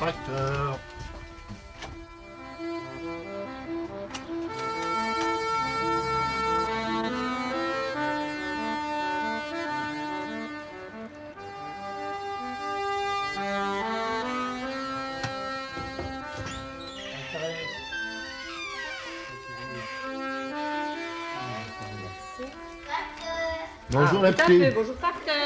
Facteur. Bonjour les petits. Bonjour facteur.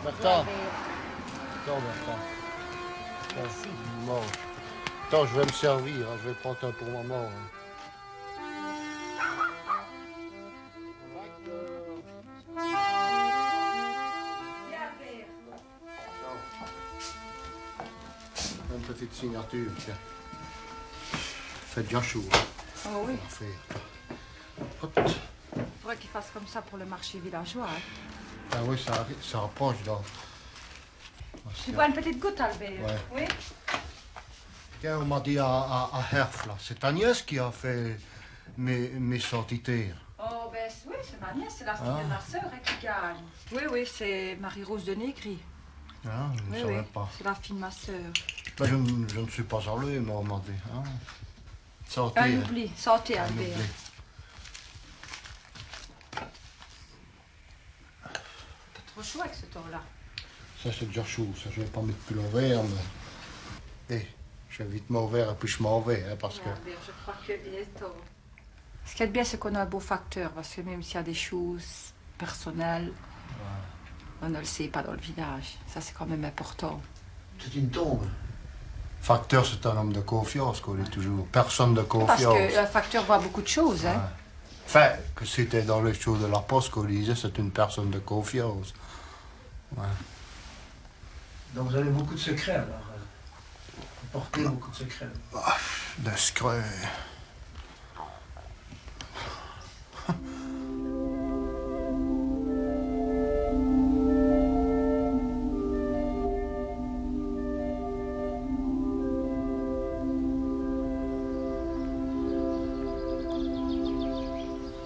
Attends. Attends. Merci. Mange. Attends, je vais me servir, hein. Je vais prendre un pour maman. Hein. Une petite signature, tiens. Fait déjà chaud. Hein. Oh oui. On va faire. Hop. Il faudrait qu'il fasse comme ça pour le marché villageois. Hein. Ah oui, ça approche donc. Tu bois une petite goutte, Albert? Ouais. Oui. Tiens, on m'a dit à Herf, là, c'est Agnès qui a fait mes sortitaires. Oh, ben oui, c'est ma nièce, c'est la fille de ma sœur hein, qui gagne. Oui, oui, c'est Marie-Rose de Négri. Ah, je ne Oui, savais oui, pas. c'est la fille de ma sœur. Ben, je ne suis pas allé, mais on m'a dit. Hein. Sortez. Un oubli, sortez, Un Albert. oubli. Pas trop chaud avec ce temps-là. Ça, c'est déjà chaud. Ça, je vais pas mettre plus au vert, mais... Hé, je vais vite mon verre et puis je m'en vais, hein, parce que... Albert, je crois qu'il est tôt. Ce qui est bien, c'est qu'on a un beau facteur, parce que même s'il y a des choses personnelles, on ne le sait pas dans le village. Ça, c'est quand même important. C'est une tombe. Facteur, c'est un homme de confiance, qu'on dit toujours. Personne de confiance. Parce que un facteur voit beaucoup de choses, hein. Ouais. Enfin, que c'était dans les choses de la poste qu'on disait, c'est une personne de confiance. Ouais. Donc vous avez beaucoup de secrets alors. Vous portez beaucoup de secrets. Ah, de secret.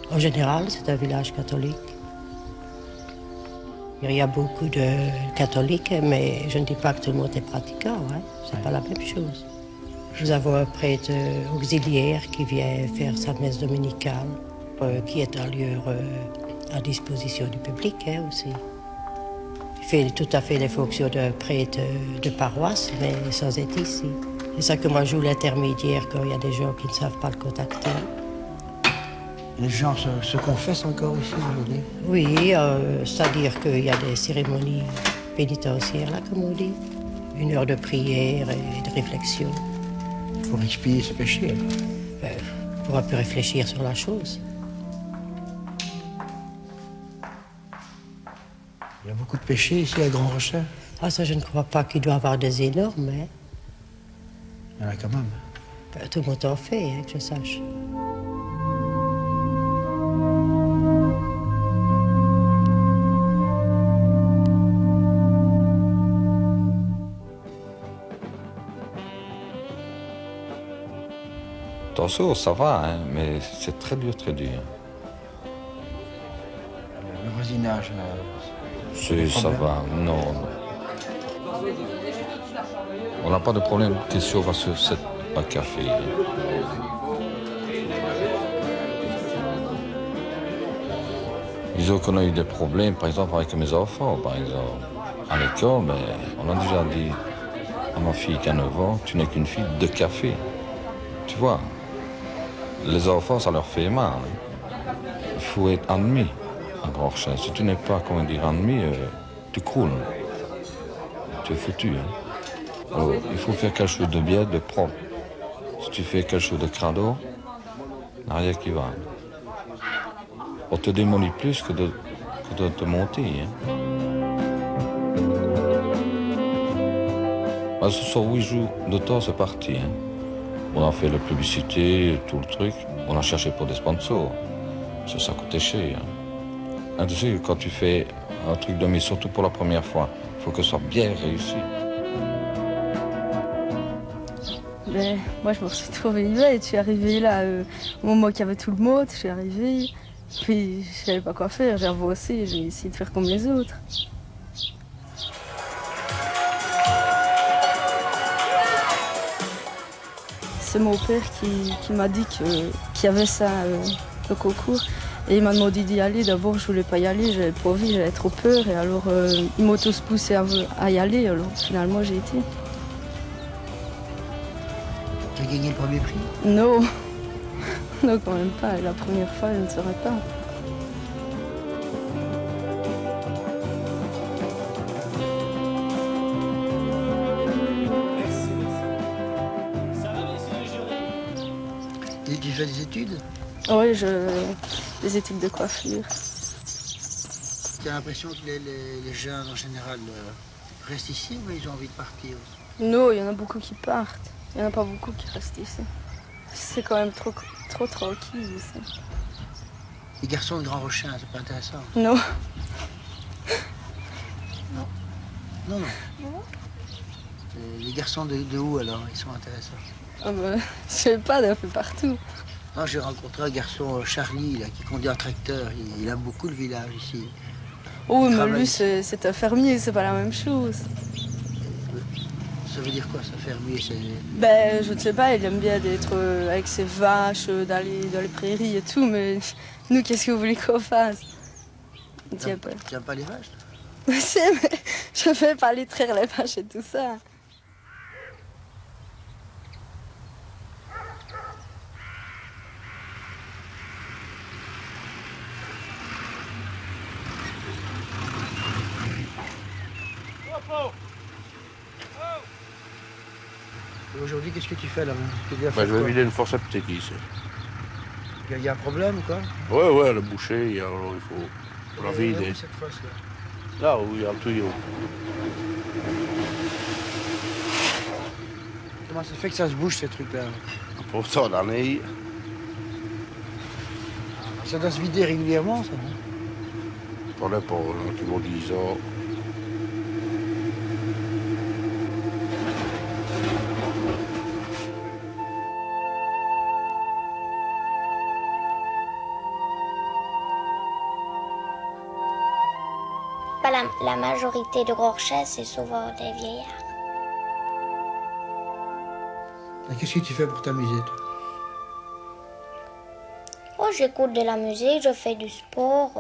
En général, c'est un village catholique. Il y a beaucoup de catholiques, mais je ne dis pas que tout le monde est pratiquant, hein. C'est pas la même chose. Nous avons un prêtre auxiliaire qui vient faire sa messe dominicale, qui est un lieu à disposition du public hein, aussi. Il fait tout à fait les fonctions d'un prêtre de paroisse, mais sans être ici. C'est ça que moi je joue l'intermédiaire quand il y a des gens qui ne savent pas le contacter. Les gens se confessent encore ici, vous voulez dire? Oui, c'est-à-dire qu'il y a des cérémonies pénitentiaires, là, comme on dit. Une heure de prière et de réflexion. Pour expier ses péchés. Alors. Pour un peu réfléchir sur la chose. Il y a beaucoup de péchés ici à Grand Rocher. Ah, ça, je ne crois pas qu'il doit y avoir des énormes, mais... Il y en a quand même. Tout le monde en fait, hein, que je sache. Torso, ça va, hein, mais c'est très dur, très dur. Le voisinage, Ça va, non. On n'a pas de problème que si on va sur un café. Disons qu'on a eu des problèmes, par exemple, avec mes enfants, par exemple. À l'école, mais on a déjà dit à ma fille qui a 9 ans, tu n'es qu'une fille de café. Tu vois, les enfants, ça leur fait mal. Il faut être admis à Grand Rocher. Si tu n'es pas, comment dire, admis, tu croules. Tu es foutu. Hein. Alors, il faut faire quelque chose de bien, de propre. Si tu fais quelque chose de crado, il n'y a rien qui va. On te démolit plus que de te monter. Hein. Ah, ce soir, 8 jours de temps, c'est parti. Hein. On a fait la publicité, tout le truc. On a cherché pour des sponsors. Ça coûtait cher. Hein. Tu sais, quand tu fais un truc de mise, surtout pour la première fois, il faut que ce soit bien réussi. Mais moi, je me suis trouvée bête. Je suis arrivée là au moment qu'il y avait tout le monde. Je suis arrivée, puis je savais pas quoi faire. J'ai avoué aussi, j'ai essayé de faire comme les autres. C'est mon père qui m'a dit qu'il y avait ça, le concours. Et il m'a demandé d'y aller. D'abord, je voulais pas y aller, j'avais pas envie, j'avais trop peur. Et alors, ils m'ont tous poussé à y aller. Alors, finalement, j'ai été. Tu as gagné le premier prix? Non, non, quand même pas. La première fois, je ne saurais pas. Et tu fais des études? Oui, des études de coiffure. Tu as l'impression que les jeunes en général restent ici ou ils ont envie de partir? Non, il y en a beaucoup qui partent. Il n'y en a pas beaucoup qui restent ici. C'est quand même trop tranquille ici. Les garçons de Grand Rochin, c'est pas intéressant? Non. Non. Non, non. Les garçons de où alors? Ils sont intéressants? Ah ben, je sais pas, d'un peu partout. Non, j'ai rencontré un garçon, Charlie, là, qui conduit un tracteur. Il aime beaucoup le village ici. Oh, mais travaille lui, ici. c'est un fermier, c'est pas la même chose. Ça veut dire quoi, ça, fermier? Ben, je ne sais pas, il aime bien d'être avec ses vaches, d'aller dans les prairies et tout, mais nous, qu'est-ce que vous voulez qu'on fasse? Tu n'aimes pas les vaches? Je sais, mais je ne vais pas aller traire les vaches et tout ça. Et aujourd'hui, qu'est-ce que tu fais là? Je vais vider une fosse à petite ici. Il y a un problème ou quoi? Ouais, le boucher, alors il faut la vider. Cette fosse-là. Là où il y a le tuyau. Comment ça fait que ça se bouge ces trucs-là? Pour ça, d'année, Ça doit se vider régulièrement, ça, non? pour les pauvres, qui vont 10 ans. La majorité de Rorschach, c'est souvent des vieillards. Et qu'est-ce que tu fais pour t'amuser, toi? Oh, j'écoute de la musique, je fais du sport,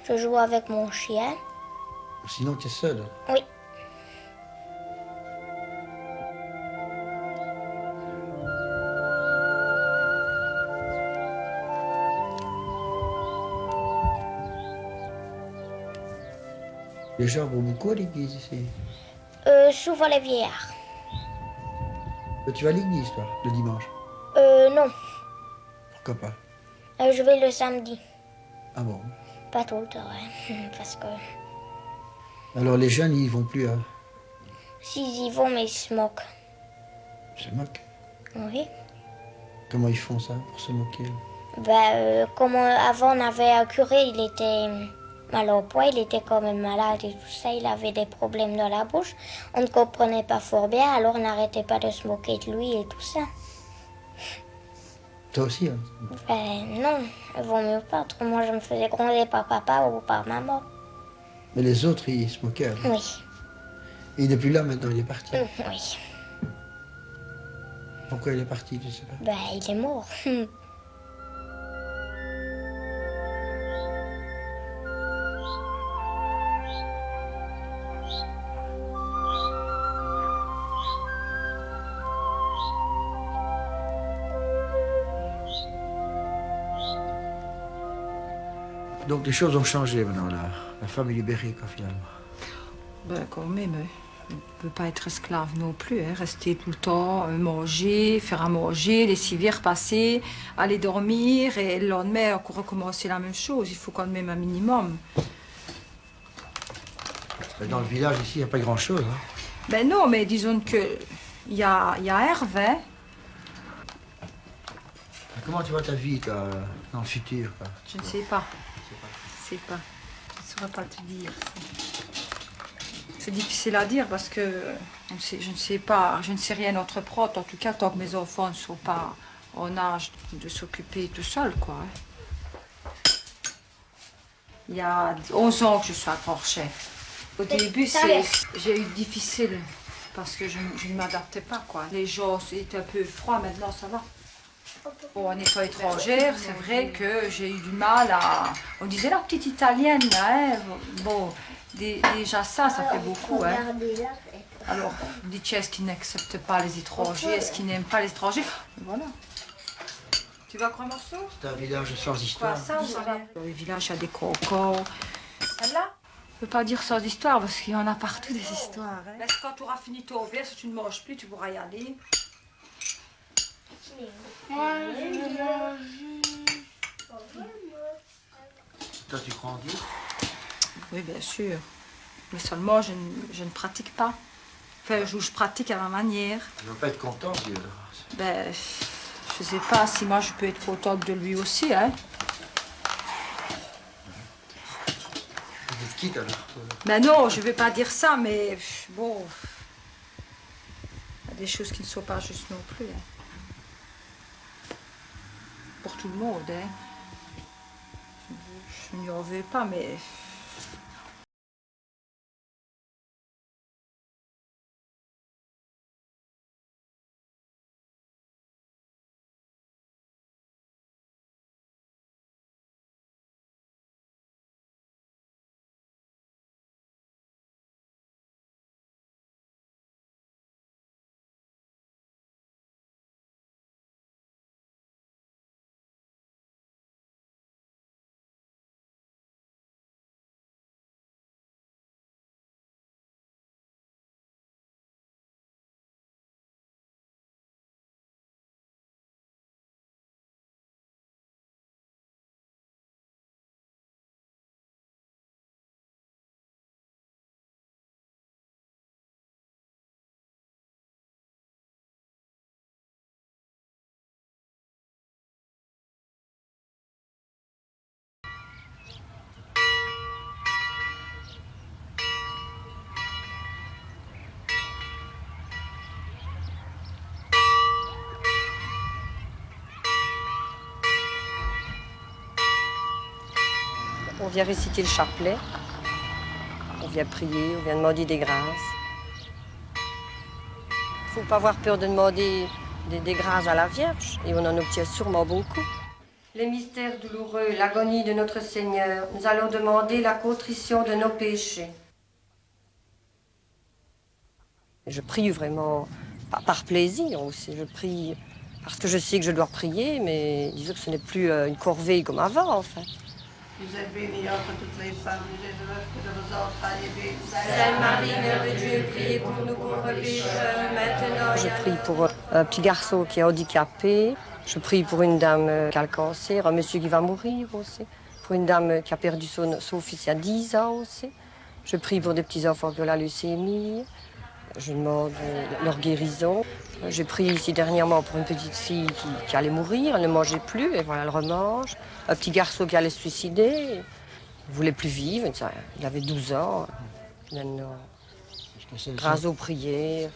je joue avec mon chien. Sinon, tu es seul. Oui. Les gens vont beaucoup à l'église ici. Souvent les vieillards. Tu vas à l'église, toi, le dimanche? Non. Pourquoi pas? Je vais le samedi. Ah bon? Pas tout le temps, hein, parce que Alors les jeunes, ils vont plus à... s'ils y vont, mais ils se moquent. Ils se moquent. Oui. Comment ils font ça, pour se moquer? Comme avant, on avait un curé, il était mal au poids, il était quand même malade et tout ça, il avait des problèmes dans la bouche. On ne comprenait pas fort bien, alors on n'arrêtait pas de se moquer de lui et tout ça. Toi aussi, hein? Non, il vaut mieux pas, autrement je me faisais gronder par papa ou par maman. Mais les autres, ils se moquaient. Hein? Oui. Et il n'est plus là maintenant, il est parti. Oui. Pourquoi il est parti, tu sais pas? Il est mort. Donc les choses ont changé maintenant, là. La femme est libérée, quoi, finalement. Quand même, on ne peut pas être esclave non plus, hein. Rester tout le temps, manger, faire à manger, les civières passer, aller dormir et le lendemain encore recommencer la même chose. Il faut quand même un minimum. Dans le village ici, il n'y a pas grand-chose. Hein. Non, mais disons que il y a Hervé. Comment tu vois ta vie, toi, dans le futur, quoi? Je ne sais pas. Je ne sais pas. Je ne saurais pas te dire. C'est difficile à dire parce que je ne sais pas, je ne sais rien entreprendre, en tout cas tant que mes enfants ne sont pas en âge de s'occuper tout seuls, quoi. Il y a 11 ans que je suis à Porcher. Au début, j'ai eu difficile parce que je ne m'adaptais pas, quoi. Les gens étaient un peu froids, maintenant ça va. Bon, en étant étrangère, c'est vrai que j'ai eu du mal à... On disait la petite italienne, hein. Bon, déjà ça fait beaucoup, hein. Alors, on dit, est-ce qu'ils n'acceptent pas les étrangers, est-ce qu'ils n'aiment pas les étrangers? Voilà. Tu veux encore un morceau? C'est un village sans histoire. Quoi, ça, dans les villages, il y a des cocos. Celle-là? Je ne peux pas dire sans histoire, parce qu'il y en a partout des histoires. Hein. Mais quand tu auras fini ton verre, si tu ne manges plus, tu pourras y aller. Toi, tu crois en Dieu? Oui, bien sûr. Mais seulement, je ne pratique pas. Enfin, je pratique à ma manière. Tu ne vas pas être content, Dieu? Ben, je ne sais pas si moi je peux être contente de lui aussi, hein. Vous êtes quitte alors? Ben non, je ne vais pas dire ça, mais bon, il y a des choses qui ne sont pas justes non plus. Hein. Pour tout le monde, hein. Je n'y en veux pas, mais... On vient réciter le chapelet, on vient prier, on vient demander des grâces. Il ne faut pas avoir peur de demander des grâces à la Vierge, et on en obtient sûrement beaucoup. Les mystères douloureux, l'agonie de notre Seigneur, nous allons demander la contrition de nos péchés. Je prie vraiment par plaisir aussi, je prie parce que je sais que je dois prier, mais disons que ce n'est plus une corvée comme avant, en fait. Vous êtes bénie entre toutes les femmes, Jésus, que de vos enfants est béni. Sainte Marie, Mère de Dieu, priez pour nous pauvres pécheurs, maintenant. Je prie pour un petit garçon qui est handicapé. Je prie pour une dame qui a le cancer, un monsieur qui va mourir aussi. Pour une dame qui a perdu son fils il y a 10 ans aussi. Je prie pour des petits enfants qui ont la leucémie. Je demande leur guérison. J'ai prié ici dernièrement pour une petite fille qui allait mourir, elle ne mangeait plus, et voilà, elle remange. Un petit garçon qui allait se suicider, il ne voulait plus vivre, il avait 12 ans. Maintenant, grâce aux prières,